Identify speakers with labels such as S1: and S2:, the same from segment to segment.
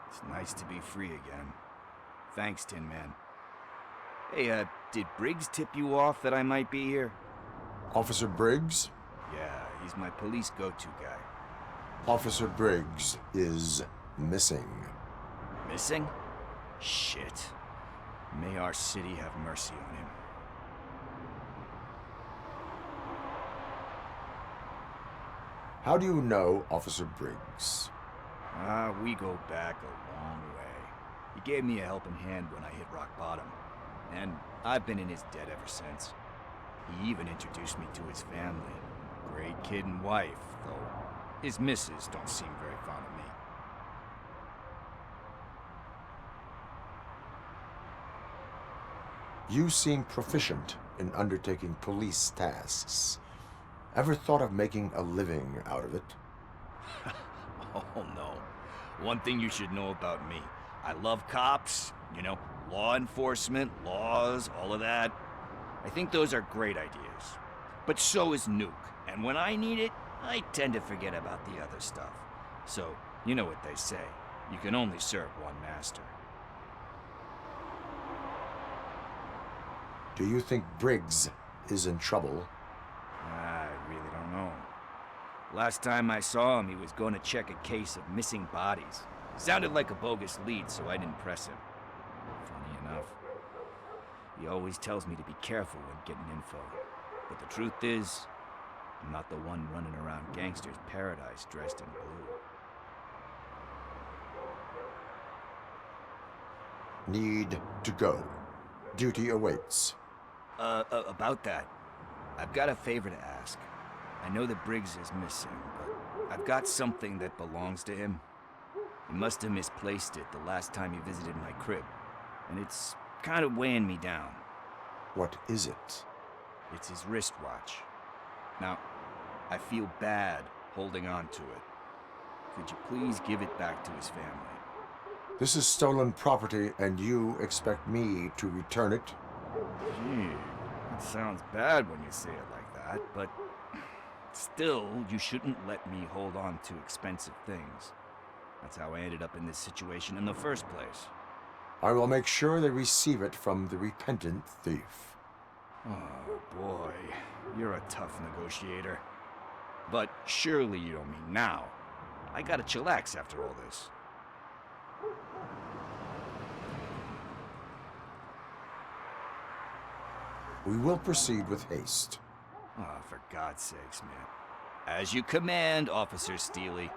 S1: It's nice to be free again. Thanks, Tin Man. Hey, did Briggs tip you off that I might be here?
S2: Officer Briggs?
S1: Yeah, he's my police go-to guy.
S2: Officer Briggs is missing.
S1: Missing? Shit. May our city have mercy on him.
S2: How do you know Officer Briggs?
S1: We go back a long way. He gave me a helping hand when I hit rock bottom, and I've been in his debt ever since. He even introduced me to his family. Great kid and wife, though his missus don't seem very fond of me.
S2: You seem proficient in undertaking police tasks. Ever thought of making a living out of it?
S1: Oh no. One thing you should know about me. I love cops, you know, law enforcement, laws, all of that. I think those are great ideas. But so is Nuke, and when I need it, I tend to forget about the other stuff. So, you know what they say. You can only serve one master.
S2: Do you think Briggs is in trouble?
S1: I really don't know. Last time I saw him, he was going to check a case of missing bodies. Sounded like a bogus lead, so I didn't press him. Funny enough. He always tells me to be careful when getting info. But the truth is, I'm not the one running around gangster's paradise dressed in blue.
S2: Need to go. Duty awaits.
S1: About that, I've got a favor to ask. I know that Briggs is missing, but I've got something that belongs to him. He must have misplaced it the last time he visited my crib, and it's kind of weighing me down.
S2: What is it?
S1: It's his wristwatch. Now, I feel bad holding on to it. Could you please give it back to his family?
S2: This is stolen property, and you expect me to return it?
S1: Gee, it sounds bad when you say it like that, but still, you shouldn't let me hold on to expensive things. That's how I ended up in this situation in the first place.
S2: I will make sure they receive it from the repentant thief.
S1: Oh boy, you're a tough negotiator. But surely you don't mean now. I gotta chillax after all this.
S2: We will proceed with haste.
S1: Oh, for God's sakes, man. As you command, Officer Steely.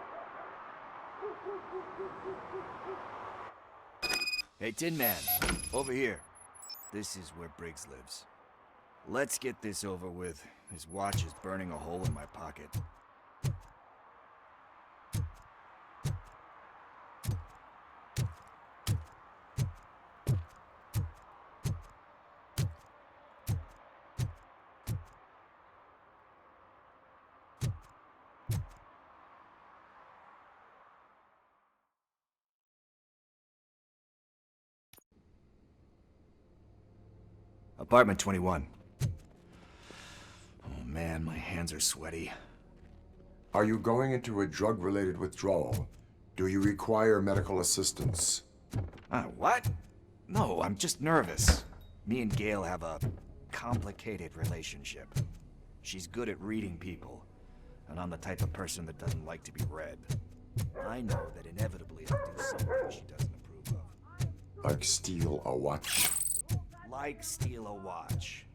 S1: Hey, Tin Man, over here. This is where Briggs lives. Let's get this over with. His watch is burning a hole in my pocket. Apartment 21. Oh man, my hands are sweaty.
S2: Are you going into a drug-related withdrawal? Do you require medical assistance?
S1: What? No, I'm just nervous. Me and Gail have a complicated relationship. She's good at reading people, and I'm the type of person that doesn't like to be read. I know that inevitably I'll do something she doesn't approve of.
S2: Like steal a watch?
S1: Like steal a watch.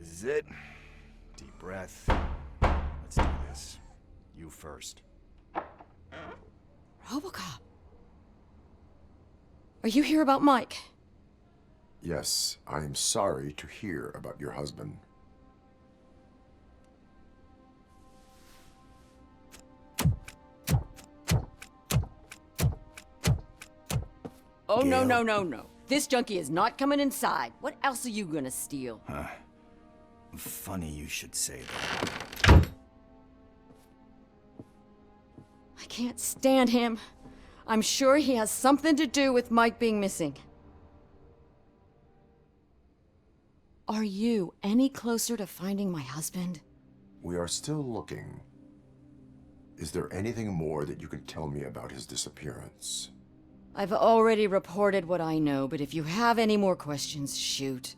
S1: This is it. Deep breath. Let's do this. You first.
S3: Robocop. Are you here about Mike?
S2: Yes, I am sorry to hear about your husband.
S3: Oh,
S1: Gail?
S3: no. This junkie is not coming inside. What else are you gonna steal?
S1: Funny you should say that.
S3: I can't stand him. I'm sure he has something to do with Mike being missing. Are you any closer to finding my husband?
S2: We are still looking. Is there anything more that you can tell me about his disappearance?
S3: I've already reported what I know, but if you have any more questions, shoot.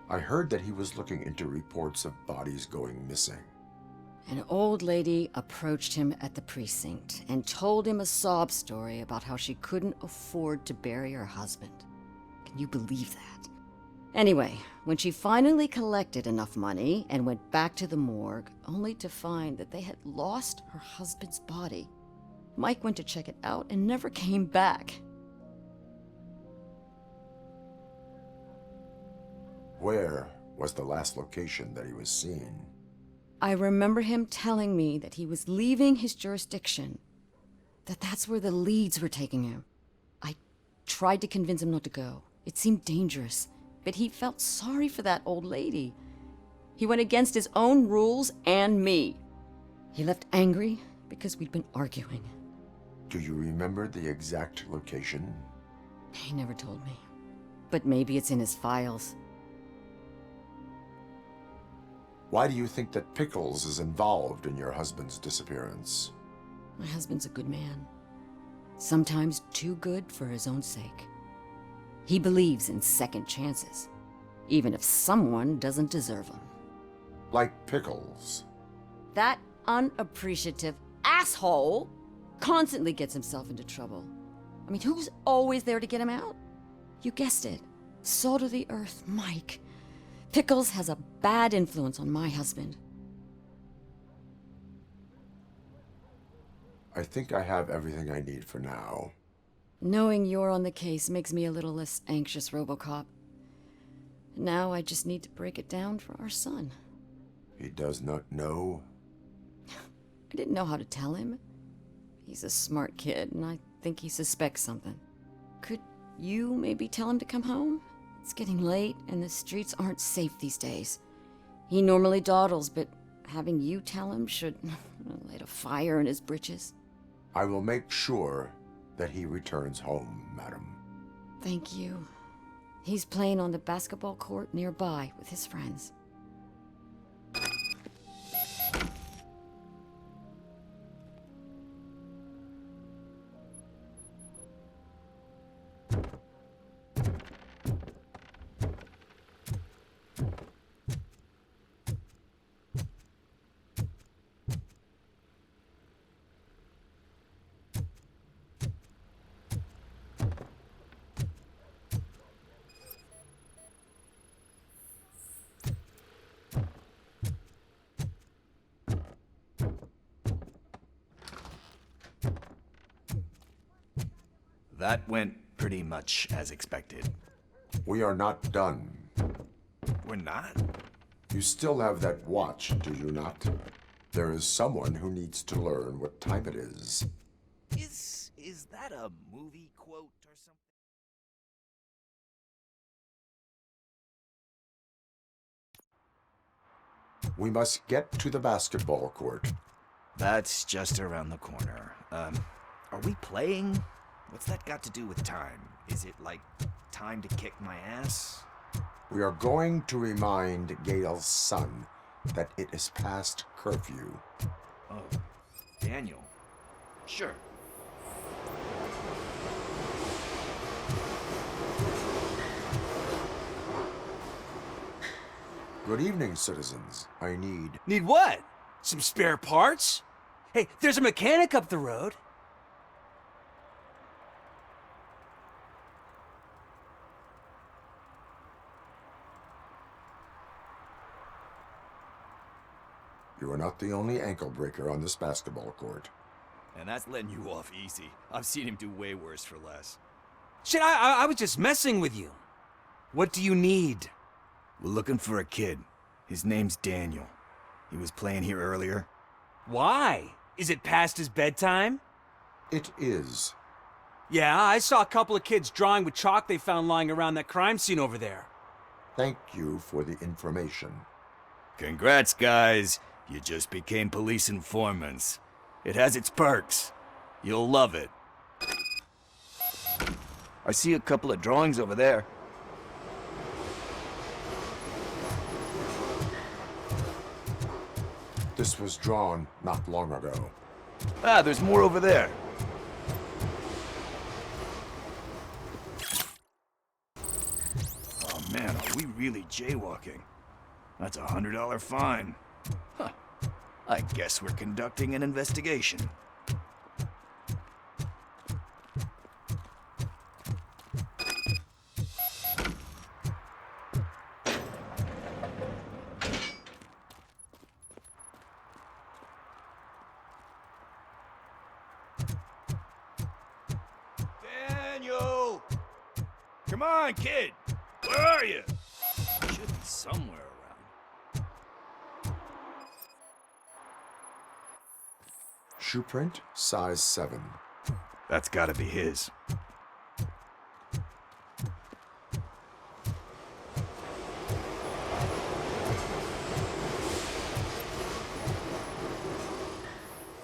S2: I heard that he was looking into reports of bodies going missing.
S3: An old lady approached him at the precinct and told him a sob story about how she couldn't afford to bury her husband. Can you believe that? Anyway, when she finally collected enough money and went back to the morgue, only to find that they had lost her husband's body, Mike went to check it out and never came back.
S2: Where was the last location that he was seen?
S3: I remember him telling me that he was leaving his jurisdiction, that that's where the leads were taking him. I tried to convince him not to go. It seemed dangerous, but he felt sorry for that old lady. He went against his own rules and me. He left angry because we'd been arguing.
S2: Do you remember the exact location?
S3: He never told me, but maybe it's in his files.
S2: Why do you think that Pickles is involved in your husband's disappearance?
S3: My husband's a good man. Sometimes too good for his own sake. He believes in second chances, even if someone doesn't deserve them.
S2: Like Pickles.
S3: That unappreciative asshole constantly gets himself into trouble. I mean, who's always there to get him out? You guessed it. Salt of the earth, Mike. Pickles has a bad influence on my husband.
S2: I think I have everything I need for now.
S3: Knowing you're on the case makes me a little less anxious, Robocop. Now I just need to break it down for our son.
S2: He does not know?
S3: I didn't know how to tell him. He's a smart kid, and I think he suspects something. Could you maybe tell him to come home? It's getting late, and the streets aren't safe these days. He normally dawdles, but having you tell him should light a fire in his britches.
S2: I will make sure that he returns home, madam.
S3: Thank you. He's playing on the basketball court nearby with his friends.
S1: That went pretty much as expected.
S2: We are not done.
S1: We're not?
S2: You still have that watch, do you not? There is someone who needs to learn what time it is.
S1: Is that a movie quote or something?
S2: We must get to the basketball court.
S1: That's just around the corner. Are we playing? What's that got to do with time? Is it like time to kick my ass?
S2: We are going to remind Gail's son that it is past curfew.
S1: Oh, Daniel. Sure.
S2: Good evening, citizens. I need...
S4: Need what? Some spare parts? Hey, there's a mechanic up the road.
S2: You are not the only ankle breaker on this basketball court.
S1: And that's letting you off easy. I've seen him do way worse for less.
S4: Shit, I was just messing with you. What do you need?
S1: We're looking for a kid. His name's Daniel. He was playing here earlier.
S4: Why? Is it past his bedtime?
S2: It is.
S4: Yeah, I saw a couple of kids drawing with chalk they found lying around that crime scene over there.
S2: Thank you for the information.
S1: Congrats, guys. You just became police informants. It has its perks. You'll love it. I see a couple of drawings over there.
S2: This was drawn not long ago.
S1: Ah, there's more over there. Oh man, are we really jaywalking? That's a $100 fine. Huh. I guess we're conducting an investigation. Daniel! Come on, kid! Where are you? Should be somewhere around.
S2: Shoe print, size 7.
S1: That's gotta be his.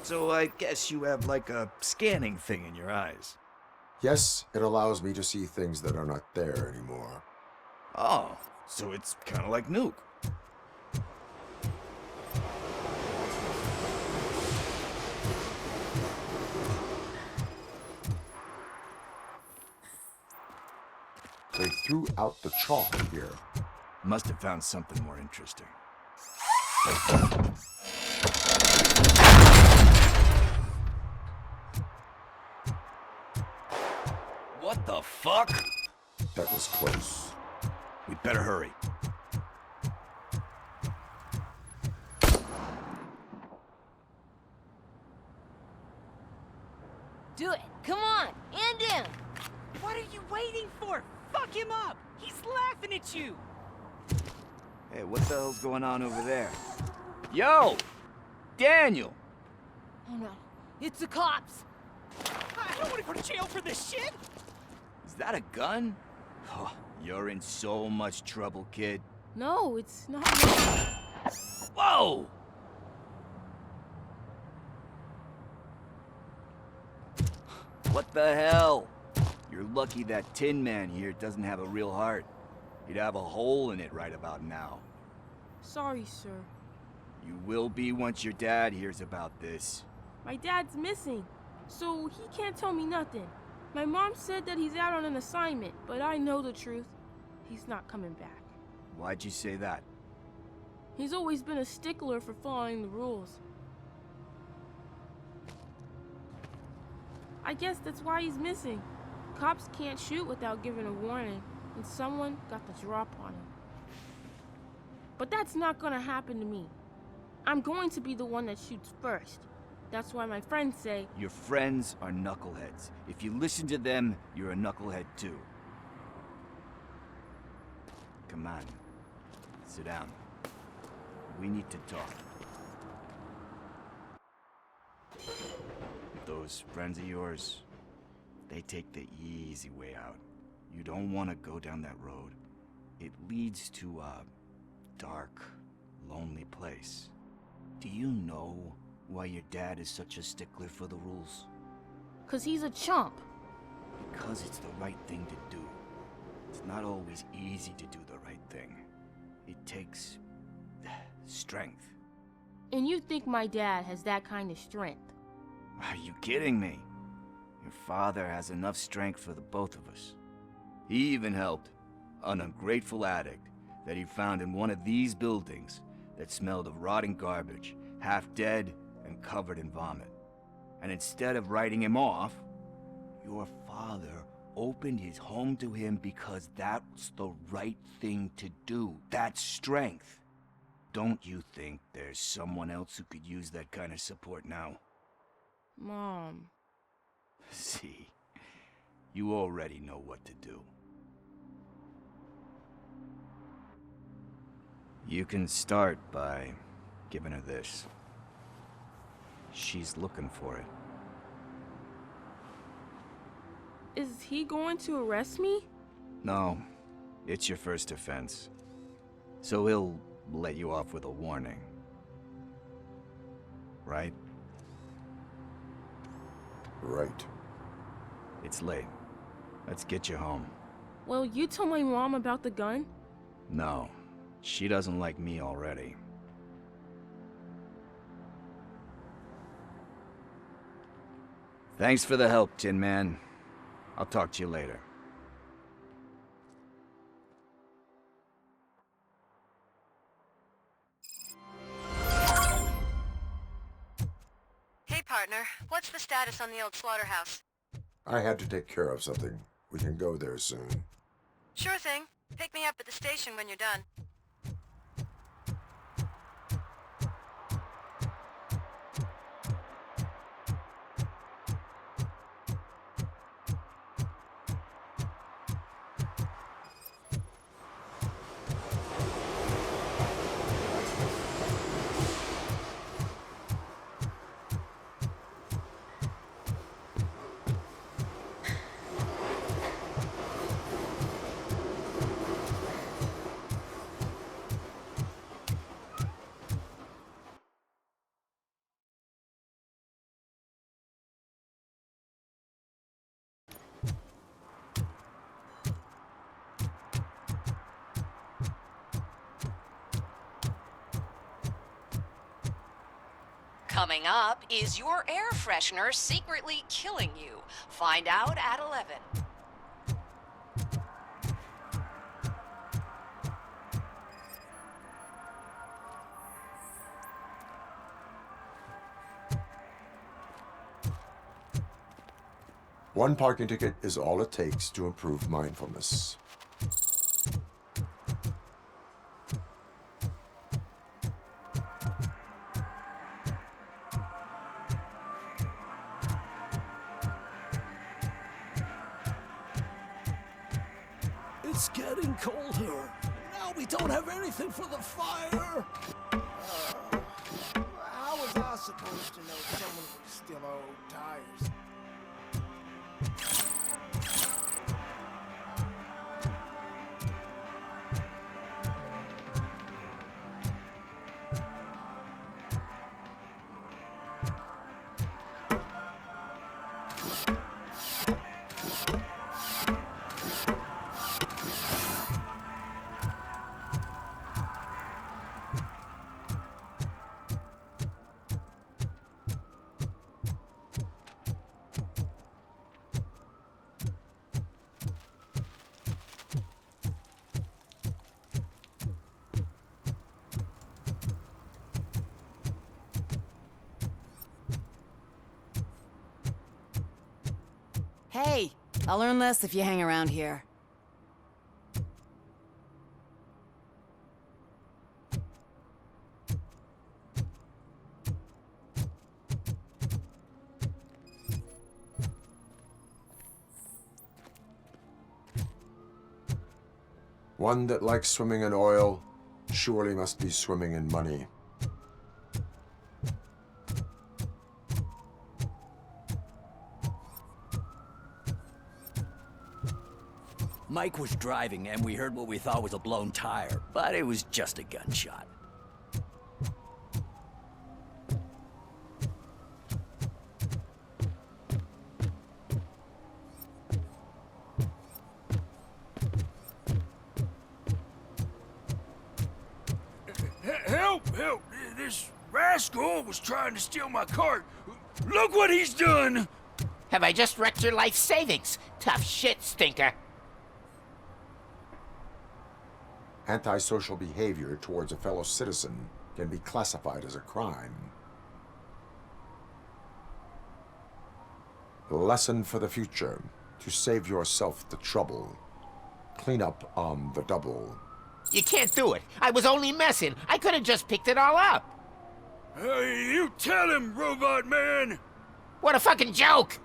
S1: So I guess you have like a scanning thing in your eyes.
S2: Yes, it allows me to see things that are not there anymore.
S1: Oh, so it's kind of like Nuke.
S2: They threw out the chalk here.
S1: Must have found something more interesting. What the fuck?
S2: That was close.
S1: We'd better hurry.
S5: Do it. Come on. And in.
S4: What are you waiting for? Fuck him up! He's laughing at you!
S1: Hey, what the hell's going on over there? Yo! Daniel!
S5: Oh no. It's the cops.
S4: I don't want to go to jail for this shit!
S1: Is that a gun? Oh, you're in so much trouble, kid.
S5: No, it's not.
S1: Whoa! What the hell? You're lucky that Tin Man here doesn't have a real heart. He'd have a hole in it right about now.
S6: Sorry, sir.
S1: You will be once your dad hears about this.
S6: My dad's missing, so he can't tell me nothing. My mom said that he's out on an assignment, but I know the truth. He's not coming back.
S1: Why'd you say that?
S6: He's always been a stickler for following the rules. I guess that's why he's missing. Cops can't shoot without giving a warning, and someone got the drop on him. But that's not gonna happen to me. I'm going to be the one that shoots first. That's why my friends say,
S1: Your friends are knuckleheads. If you listen to them, you're a knucklehead too. Come on. Sit down. We need to talk. Those friends of yours, they take the easy way out. You don't want to go down that road. It leads to a dark, lonely place. Do you know why your dad is such a stickler for the rules?
S6: 'cause he's a chump.
S1: Because it's the right thing to do. It's not always easy to do the right thing. It takes strength.
S6: And you think my dad has that kind of strength?
S1: Are you kidding me? Your father has enough strength for the both of us. He even helped an ungrateful addict that he found in one of these buildings that smelled of rotting garbage, half dead and covered in vomit. And instead of writing him off, your father opened his home to him because that's the right thing to do. That's strength. Don't you think there's someone else who could use that kind of support now?
S6: Mom.
S1: See, you already know what to do. You can start by giving her this. She's looking for it.
S6: Is he going to arrest me?
S1: No, it's your first offense. So he'll let you off with a warning. right?
S2: Right.
S1: It's late. Let's get you home.
S6: Well, you told my mom about the gun?
S1: No, she doesn't like me already. Thanks for the help, Tin Man. I'll talk to you later.
S7: Hey, partner. What's the status on the old slaughterhouse?
S2: I had to take care of something. We can go there soon.
S7: Sure thing. Pick me up at the station when you're done.
S8: Coming up, is your air freshener secretly killing you? Find out at 11.
S2: One parking ticket is all it takes to improve mindfulness.
S9: It's getting colder. Now we don't have anything for the fire. How was I supposed to know someone would steal our old tires?
S3: Hey, I'll earn less if you hang around here.
S2: One that likes swimming in oil surely must be swimming in money.
S9: Mike was driving and we heard what we thought was a blown tire, but it was just a gunshot.
S10: Help! Help! This rascal was trying to steal my cart. Look what he's done!
S11: Have I just wrecked your life savings? Tough shit, stinker.
S2: Antisocial behavior towards a fellow citizen can be classified as a crime. Lesson for the future: to save yourself the trouble. Clean up on the double.
S11: You can't do it. I was only messing. I could have just picked it all up.
S10: Hey, you tell him, Robot Man!
S11: What a fucking joke!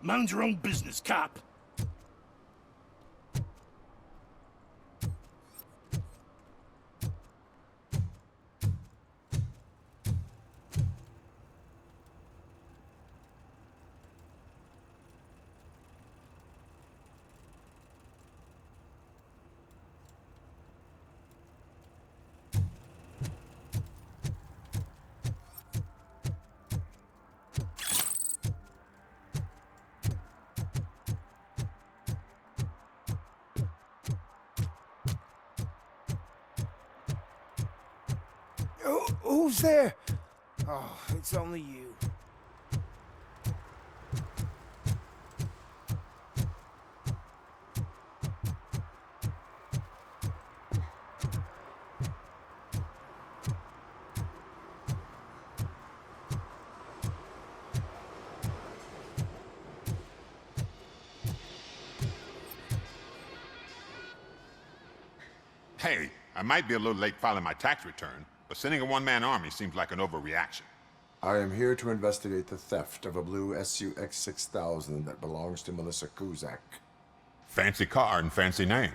S10: Mind your own business, cop.
S12: Who's there? Oh, it's only you.
S13: Hey, I might be a little late filing my tax return, but sending a one-man army seems like an overreaction.
S2: I am here to investigate the theft of a blue SUX 6000 that belongs to Melissa Kuzak.
S13: Fancy car and fancy name,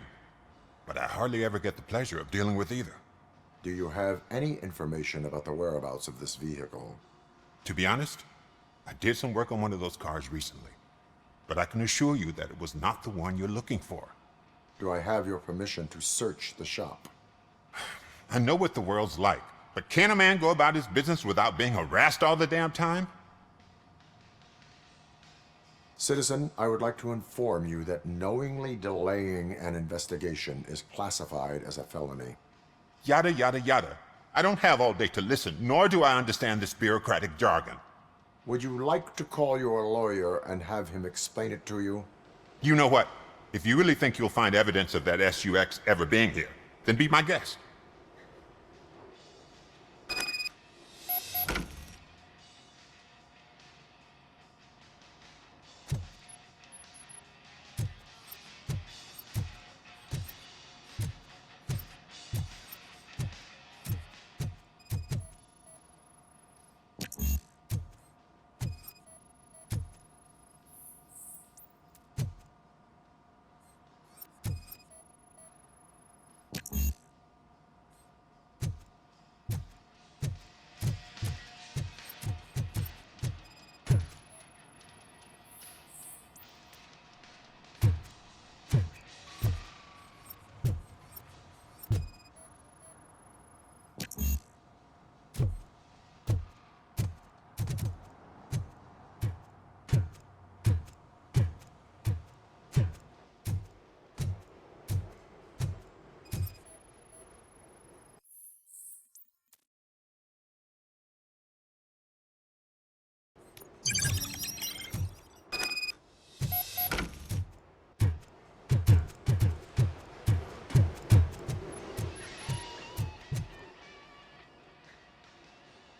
S13: but I hardly ever get the pleasure of dealing with either.
S2: Do you have any information about the whereabouts of this vehicle?
S13: To be honest, I did some work on one of those cars recently, but I can assure you that it was not the one you're looking for.
S2: Do I have your permission to search the shop?
S13: I know what the world's like, but can a man go about his business without being harassed all the damn time?
S2: Citizen, I would like to inform you that knowingly delaying an investigation is classified as a felony.
S13: Yada, yada, yada. I don't have all day to listen, nor do I understand this bureaucratic jargon.
S2: Would you like to call your lawyer and have him explain it to you?
S13: You know what? If you really think you'll find evidence of that SUX ever being here, then be my guest.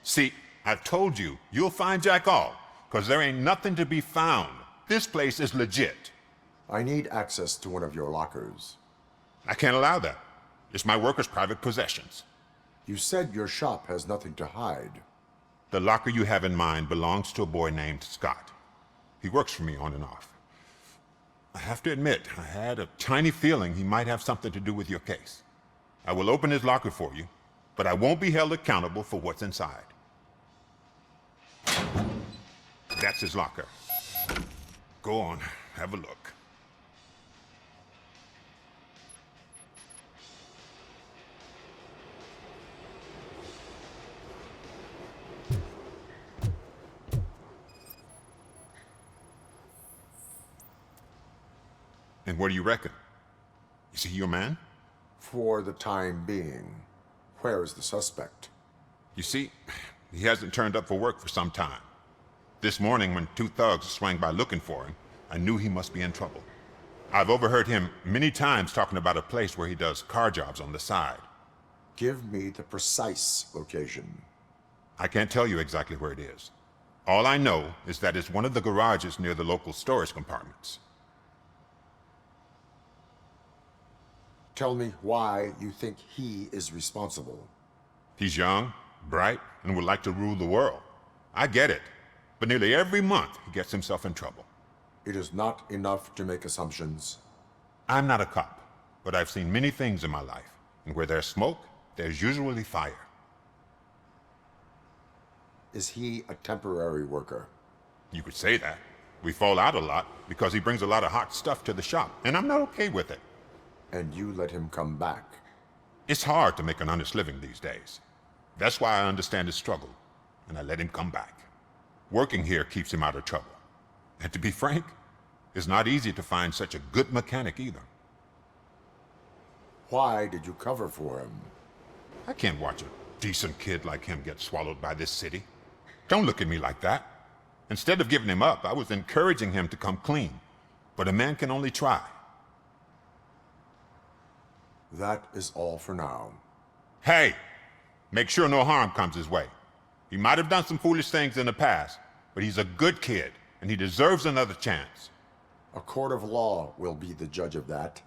S13: See, I've told you, you'll find Jack all, because there ain't nothing to be found. This place is legit.
S2: I need access to one of your lockers.
S13: I can't allow that. It's my workers' private possessions.
S2: You said your shop has nothing to hide.
S13: The locker you have in mind belongs to a boy named Scott. He works for me on and off. I have to admit, I had a tiny feeling he might have something to do with your case. I will open his locker for you, but I won't be held accountable for what's inside. That's his locker. Go on, have a look. And what do you reckon? Is he your man?
S2: For the time being. Where is the suspect?
S13: You see, he hasn't turned up for work for some time. This morning, when two thugs swang by looking for him, I knew he must be in trouble. I've overheard him many times talking about a place where he does car jobs on the side.
S2: Give me the precise location.
S13: I can't tell you exactly where it is. All I know is that it's one of the garages near the local storage compartments.
S2: Tell me why you think he is responsible.
S13: He's young, bright, and would like to rule the world. I get it. But nearly every month, he gets himself in trouble.
S2: It is not enough to make assumptions.
S13: I'm not a cop, but I've seen many things in my life, and where there's smoke, there's usually fire.
S2: Is he a temporary worker?
S13: You could say that. We fall out a lot because he brings a lot of hot stuff to the shop, and I'm not okay with it.
S2: And you let him come back?
S13: It's hard to make an honest living these days. That's why I understand his struggle, and I let him come back. Working here keeps him out of trouble. And to be frank, it's not easy to find such a good mechanic either.
S2: Why did you cover for him?
S13: I can't watch a decent kid like him get swallowed by this city. Don't look at me like that. Instead of giving him up, I was encouraging him to come clean. But a man can only try.
S2: That is all for now.
S13: Hey! Make sure no harm comes his way. He might have done some foolish things in the past, but he's a good kid, and he deserves another chance.
S2: A court of law will be the judge of that.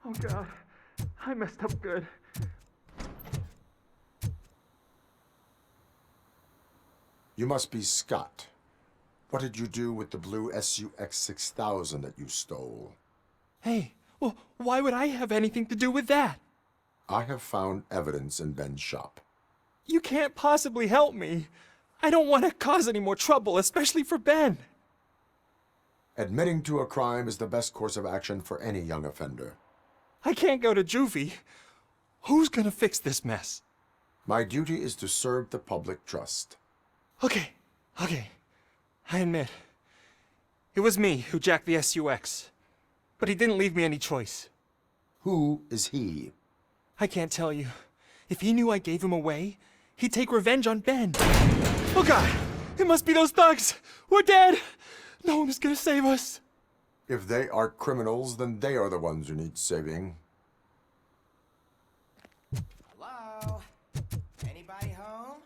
S14: Oh God, I messed up good.
S2: You must be Scott. What did you do with the blue SUX 6000 that you stole?
S14: Hey, well, why would I have anything to do with that?
S2: I have found evidence in Ben's shop.
S14: You can't possibly help me. I don't want to cause any more trouble, especially for Ben.
S2: Admitting to a crime is the best course of action for any young offender.
S14: I can't go to juvie. Who's gonna fix this mess?
S2: My duty is to serve the public trust.
S14: Okay. I admit. It was me who jacked the SUX. But he didn't leave me any choice.
S2: Who is he?
S14: I can't tell you. If he knew I gave him away, he'd take revenge on Ben. Oh God! It must be those thugs! We're dead! No one is gonna save us.
S2: If they are criminals, then they are the ones who need saving.
S12: Hello? Anybody home?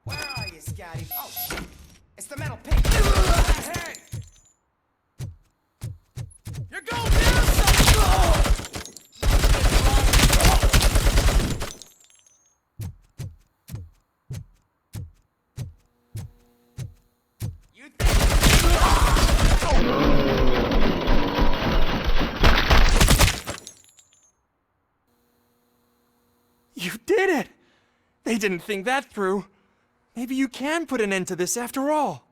S12: Where are you, Scotty? Oh, shit. It's the metal pig.
S10: Hey! You're going down, son!
S12: You think...
S14: You did it! They didn't think that through. Maybe you can put an end to this after all.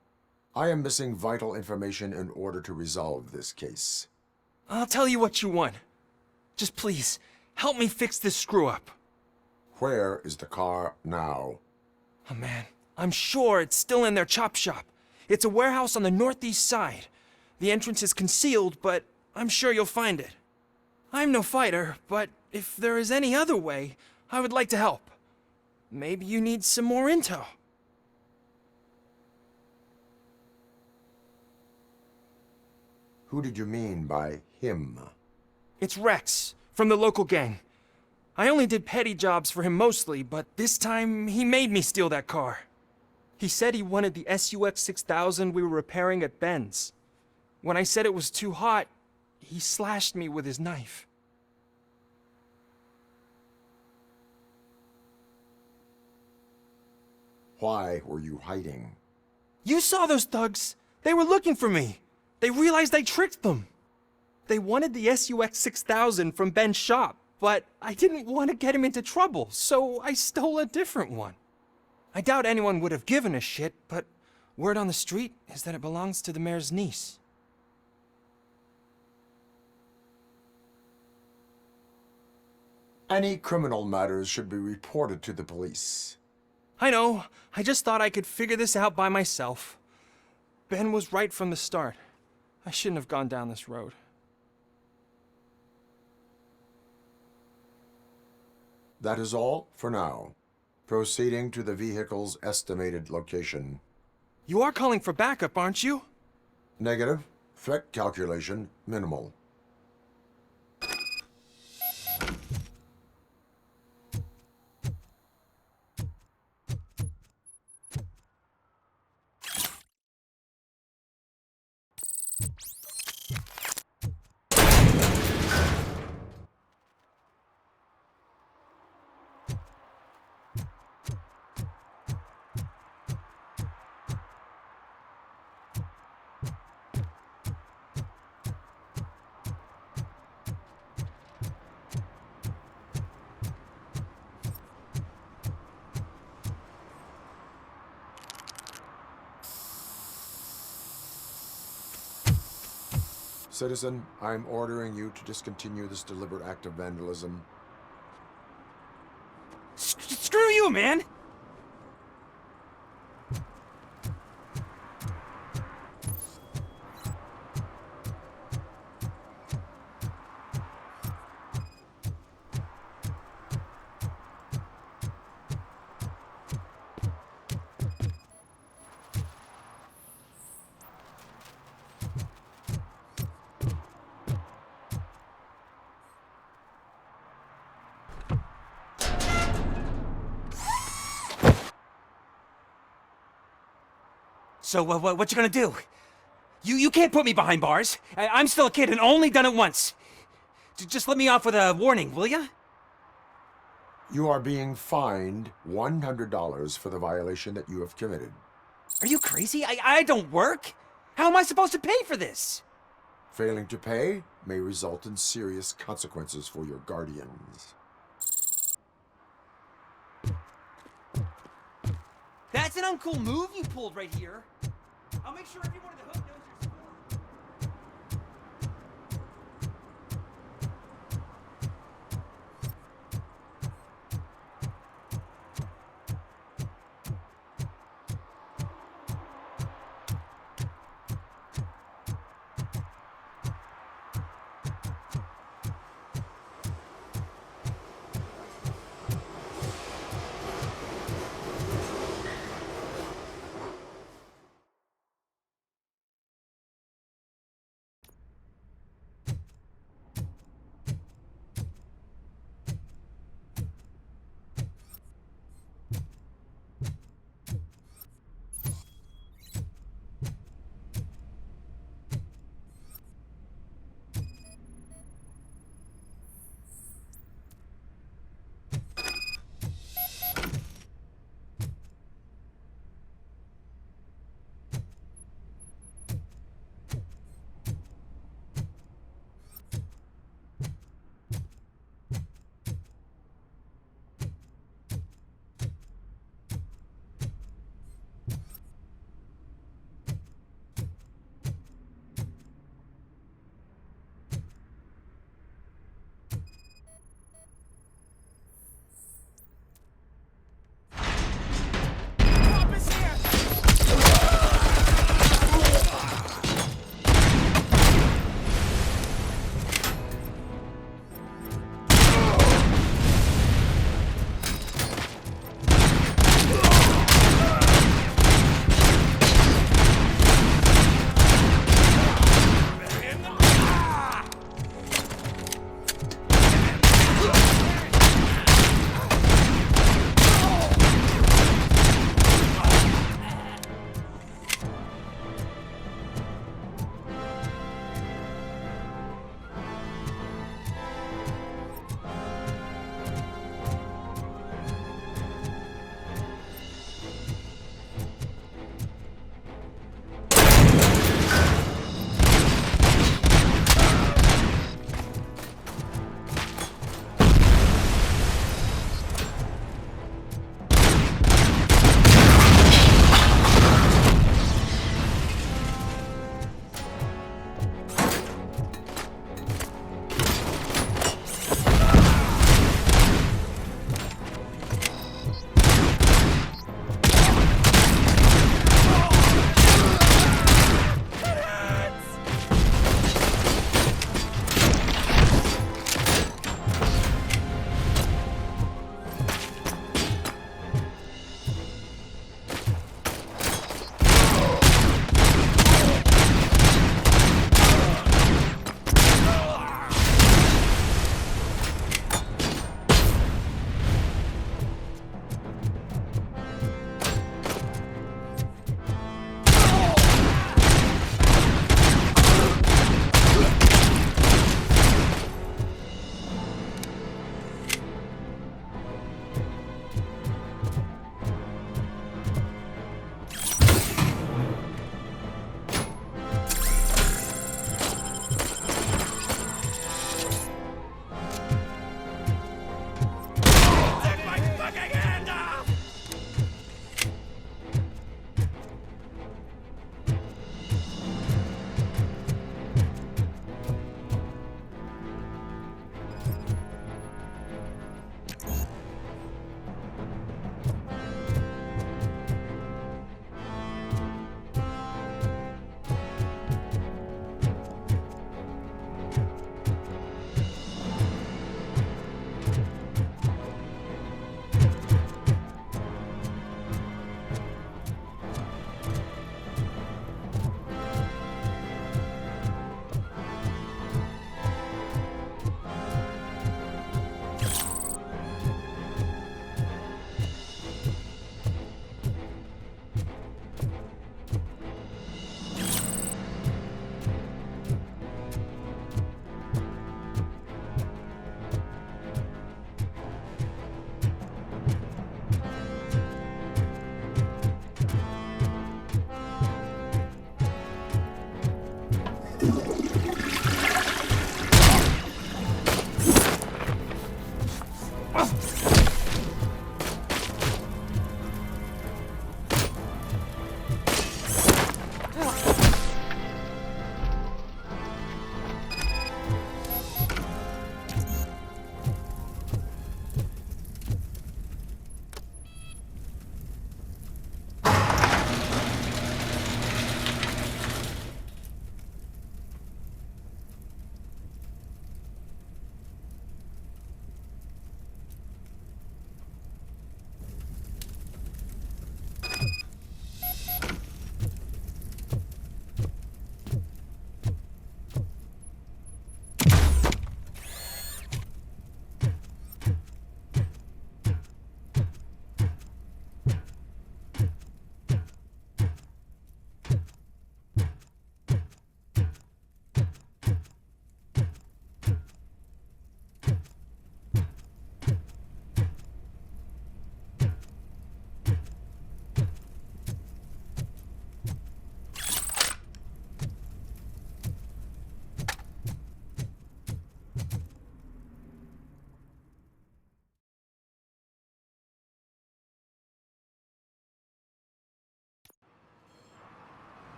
S2: I am missing vital information in order to resolve this case.
S14: I'll tell you what you want. Just please, help me fix this screw-up.
S2: Where is the car now?
S14: Oh man, I'm sure it's still in their chop shop. It's a warehouse on the northeast side. The entrance is concealed, but I'm sure you'll find it. I'm no fighter, but if there is any other way, I would like to help. Maybe you need some more intel.
S2: Who did you mean by him?
S14: It's Rex, from the local gang. I only did petty jobs for him mostly, but this time he made me steal that car. He said he wanted the SUX 6000 we were repairing at Ben's. When I said it was too hot, he slashed me with his knife.
S2: Why were you hiding?
S14: You saw those thugs. They were looking for me. They realized I tricked them. They wanted the SUX 6000 from Ben's shop, but I didn't want to get him into trouble, so I stole a different one. I doubt anyone would have given a shit, but word on the street is that it belongs to the mayor's niece.
S2: Any criminal matters should be reported to the police.
S14: I know. I just thought I could figure this out by myself. Ben was right from the start. I shouldn't have gone down this road.
S2: That is all for now. Proceeding to the vehicle's estimated location.
S14: You are calling for backup, aren't you?
S2: Negative. Threat calculation minimal. Citizen, I'm ordering you to discontinue this deliberate act of vandalism.
S4: Screw you, man! So, what you gonna do? You can't put me behind bars. I'm still a kid and only done it once. Just let me off with a warning, will ya?
S2: You are being fined $100 for the violation that you have committed.
S4: Are you crazy? I don't work. How am I supposed to pay for this?
S2: Failing to pay may result in serious consequences for your guardians.
S4: That's an uncool move you pulled right here. I'll make sure everyone in the hood knows.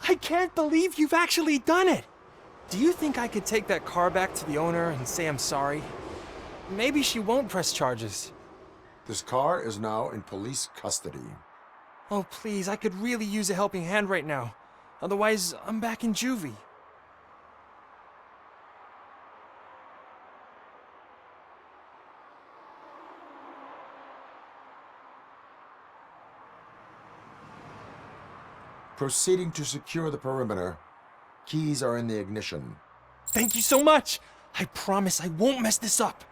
S14: I can't believe you've actually done it! Do you think I could take that car back to the owner and say I'm sorry? Maybe she won't press charges.
S2: This car is now in police custody.
S14: Oh, please, I could really use a helping hand right now. Otherwise, I'm back in juvie.
S2: Proceeding to secure the perimeter. Keys are in the ignition.
S14: Thank you so much! I promise I won't mess this up.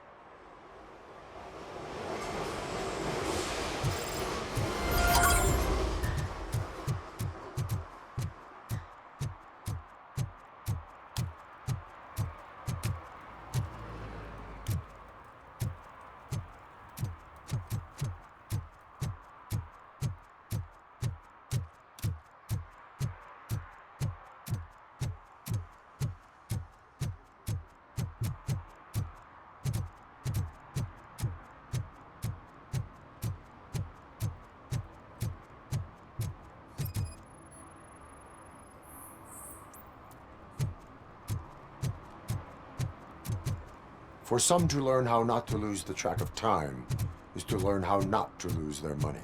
S2: For some to learn how not to lose the track of time is to learn how not to lose their money.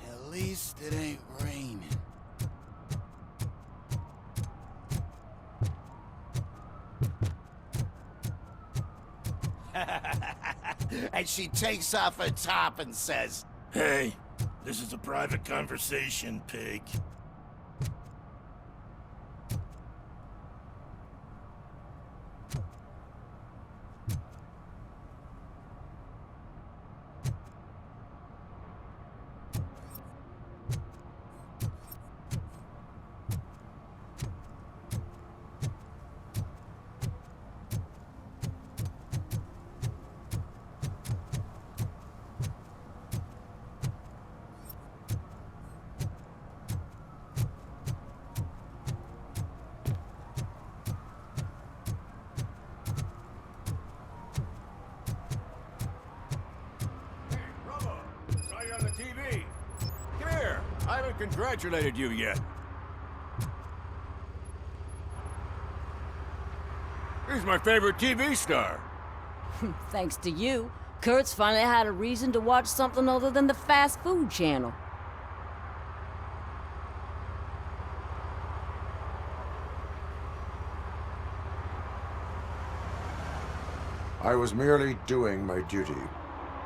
S10: At least it ain't raining.
S11: And she takes off her top and says,
S10: Hey, this is a private conversation, pig. TV. Come here. I haven't congratulated you yet. He's my favorite TV star.
S3: Thanks to you, Kurt's finally had a reason to watch something other than the fast food channel.
S2: I was merely doing my duty.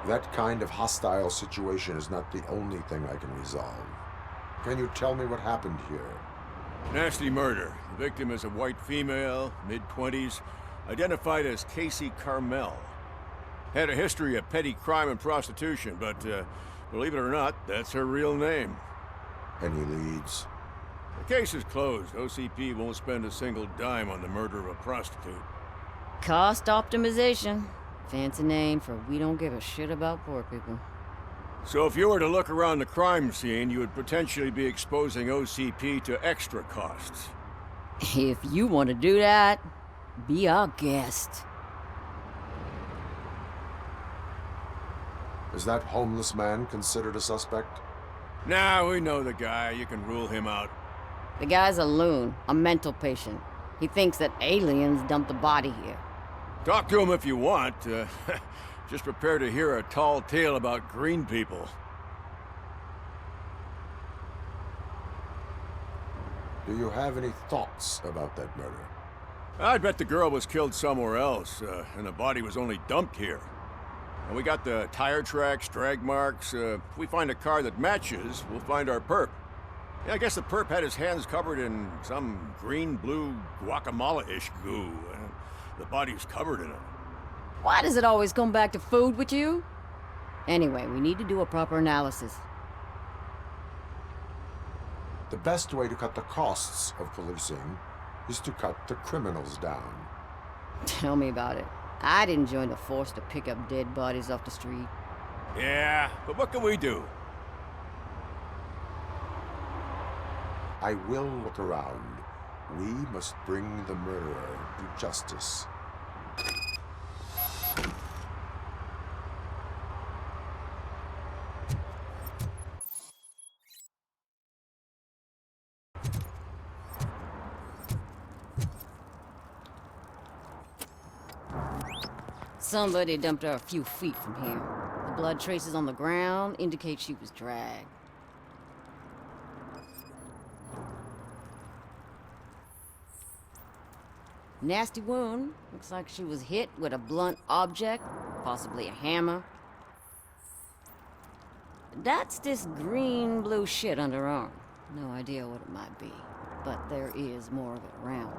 S2: That kind of hostile situation is not the only thing I can resolve. Can you tell me what happened here?
S10: Nasty murder. The victim is a white female, mid-20s, identified as Casey Carmel. Had a history of petty crime and prostitution, but believe it or not, that's her real name.
S2: Any leads?
S10: The case is closed. OCP won't spend a single dime on the murder of a prostitute.
S3: Cost optimization. Fancy name for we don't give a shit about poor people.
S10: So if you were to look around the crime scene, you would potentially be exposing OCP to extra costs.
S3: If you want to do that, be our guest.
S2: Is that homeless man considered a suspect?
S10: Nah, we know the guy. You can rule him out.
S3: The guy's a loon, a mental patient. He thinks that aliens dumped the body here.
S10: Talk to him if you want. Just prepare to hear a tall tale about green people.
S2: Do you have any thoughts about that murder?
S10: I bet the girl was killed somewhere else, and the body was only dumped here. And we got the tire tracks, drag marks. If we find a car that matches, we'll find our perp. Yeah, I guess the perp had his hands covered in some green-blue guacamole-ish goo, and the body's covered in it.
S3: Why does it always come back to food with you? Anyway, we need to do a proper analysis.
S2: The best way to cut the costs of policing is to cut the criminals down.
S3: Tell me about it. I didn't join the force to pick up dead bodies off the street.
S10: Yeah, but what can we do?
S2: I will look around. We must bring the murderer to justice.
S3: Somebody dumped her a few feet from here. The blood traces on the ground indicate she was dragged. Nasty wound. Looks like she was hit with a blunt object, possibly a hammer. That's this green-blue shit under her arm. No idea what it might be, but there is more of it around.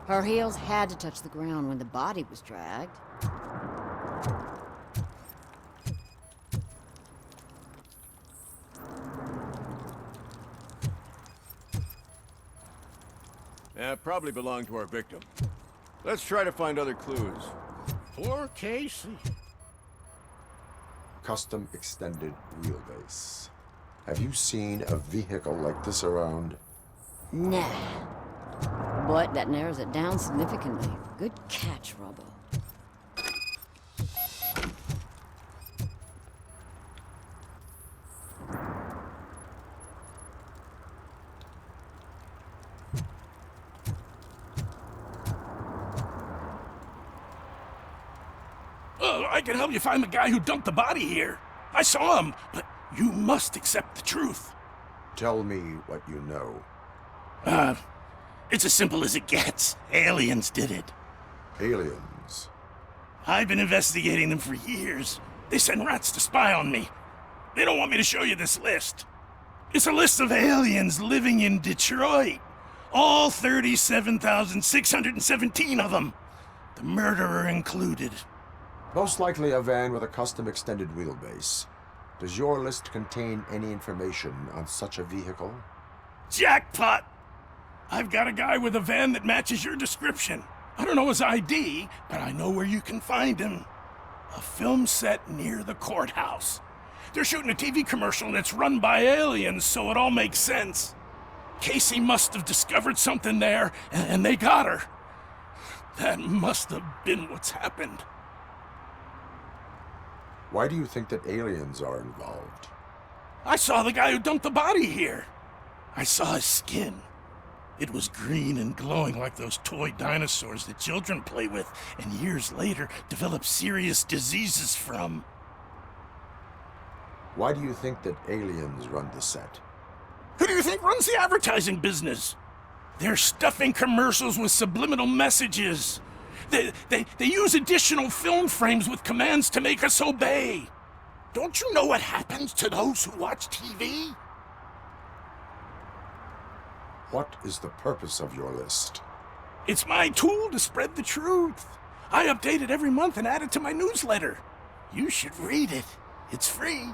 S3: Her heels had to touch the ground when the body was dragged.
S10: Yeah, probably belonged to our victim. Let's try to find other clues.
S11: Poor Casey.
S2: Custom extended wheelbase. Have you seen a vehicle like this around?
S3: Nah. But that narrows it down significantly. Good catch, Robo.
S15: I can help you find the guy who dumped the body here. I saw him, but you must accept the truth.
S2: Tell me what you know.
S15: It's as simple as it gets. Aliens did it.
S2: Aliens?
S15: I've been investigating them for years. They send rats to spy on me. They don't want me to show you this list. It's a list of aliens living in Detroit. All 37,617 of them. The murderer included.
S2: Most likely a van with a custom extended wheelbase. Does your list contain any information on such a vehicle?
S15: Jackpot! I've got a guy with a van that matches your description. I don't know his ID, but I know where you can find him. A film set near the courthouse. They're shooting a TV commercial and it's run by aliens, so it all makes sense. Casey must have discovered something there, and they got her. That must have been what's happened.
S2: Why do you think that aliens are involved?
S15: I saw the guy who dumped the body here. I saw his skin. It was green and glowing like those toy dinosaurs that children play with and years later develop serious diseases from.
S2: Why do you think that aliens run the set?
S15: Who do you think runs the advertising business? They're stuffing commercials with subliminal messages. They use additional film frames with commands to make us obey. Don't you know what happens to those who watch TV?
S2: What is the purpose of your list?
S15: It's my tool to spread the truth. I update it every month and add it to my newsletter. You should read it. It's free.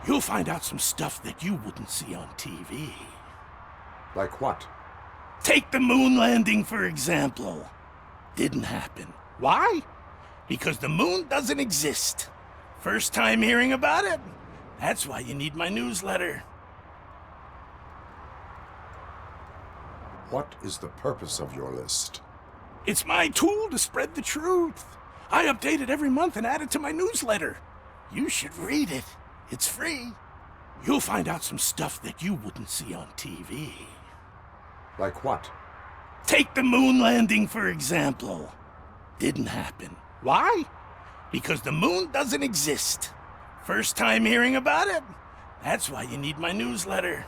S15: You'll find out some stuff that you wouldn't see on TV.
S2: Like what?
S15: Take the moon landing, for example. Didn't happen. Why? Because the moon doesn't exist. First time hearing about it? That's why you need my newsletter.
S2: What is the purpose of your list?
S15: It's my tool to spread the truth. I update it every month and add it to my newsletter. You should read it. It's free. You'll find out some stuff that you wouldn't see on TV.
S2: Like what?
S15: Take the moon landing, for example. Didn't happen. Why? Because the moon doesn't exist. First time hearing about it? That's why you need my newsletter.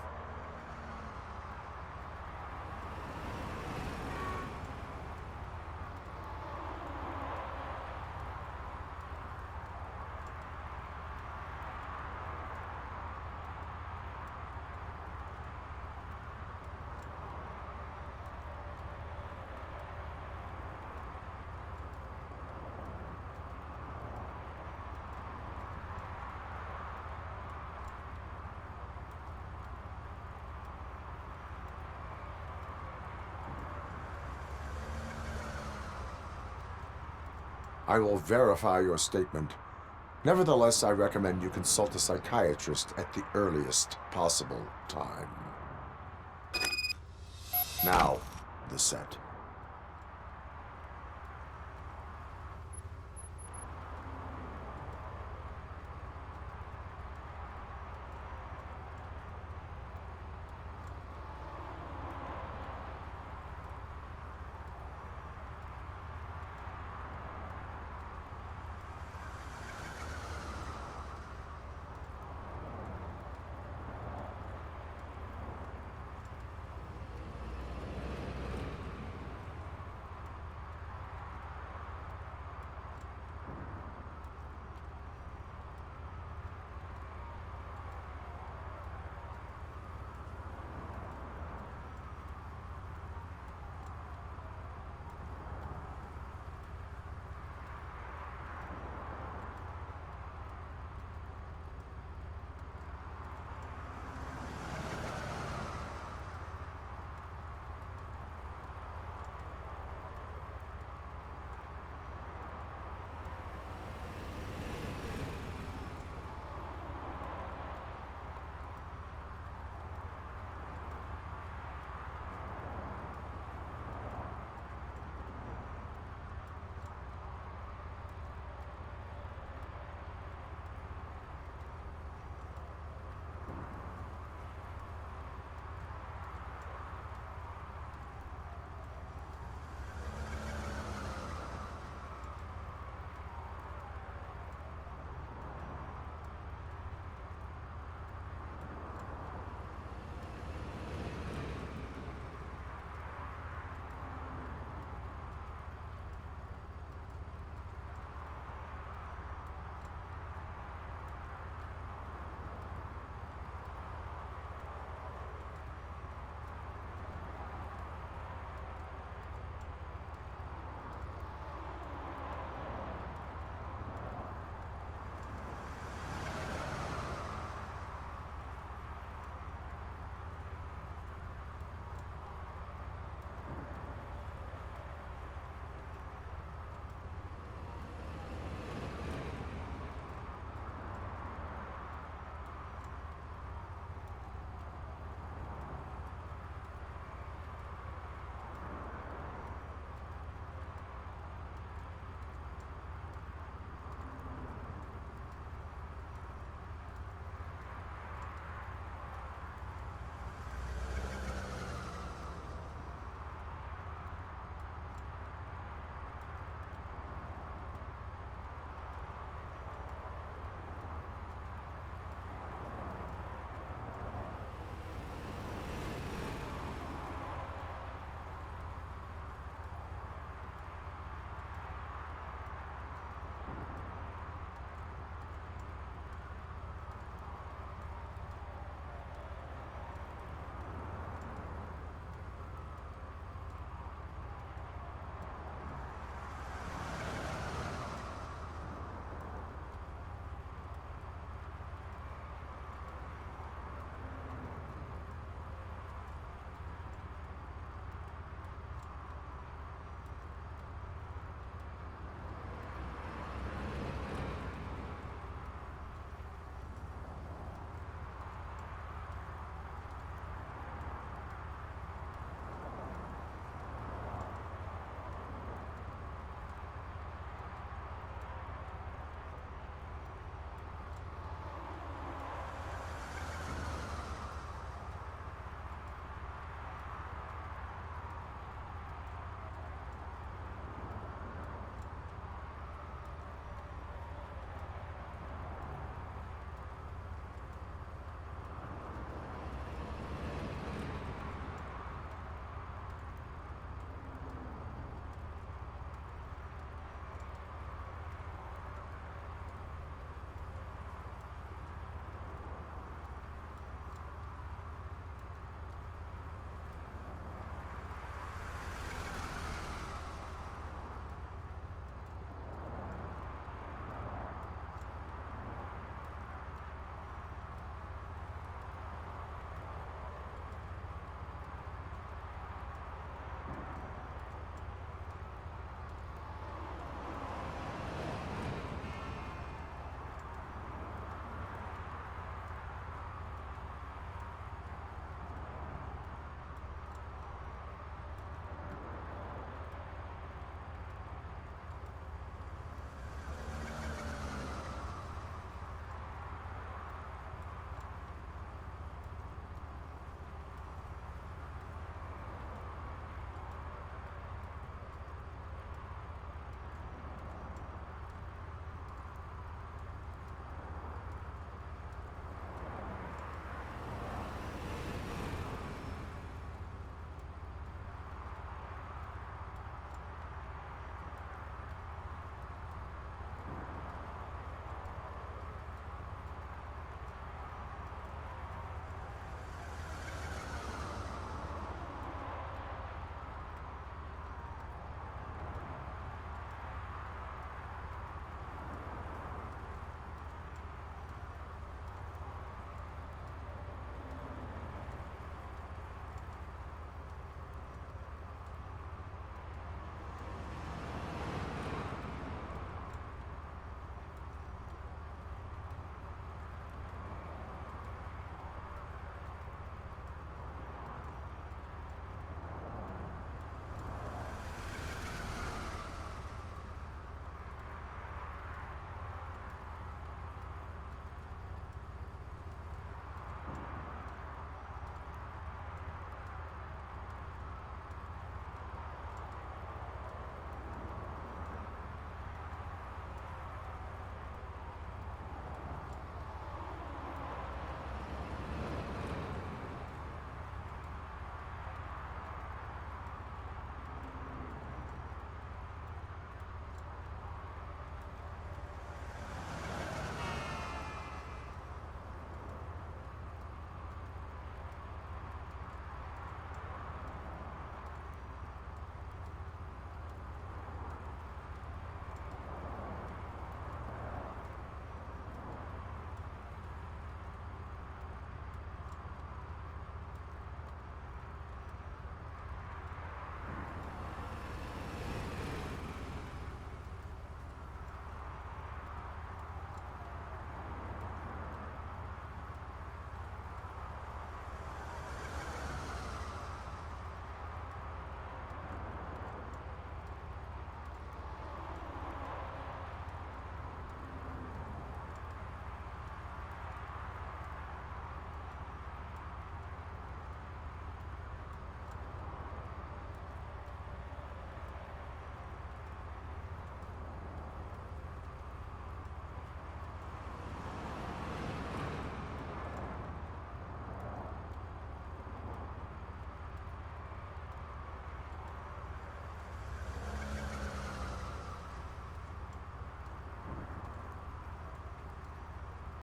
S2: I will verify your statement. Nevertheless, I recommend you consult a psychiatrist at the earliest possible time. Now, the set.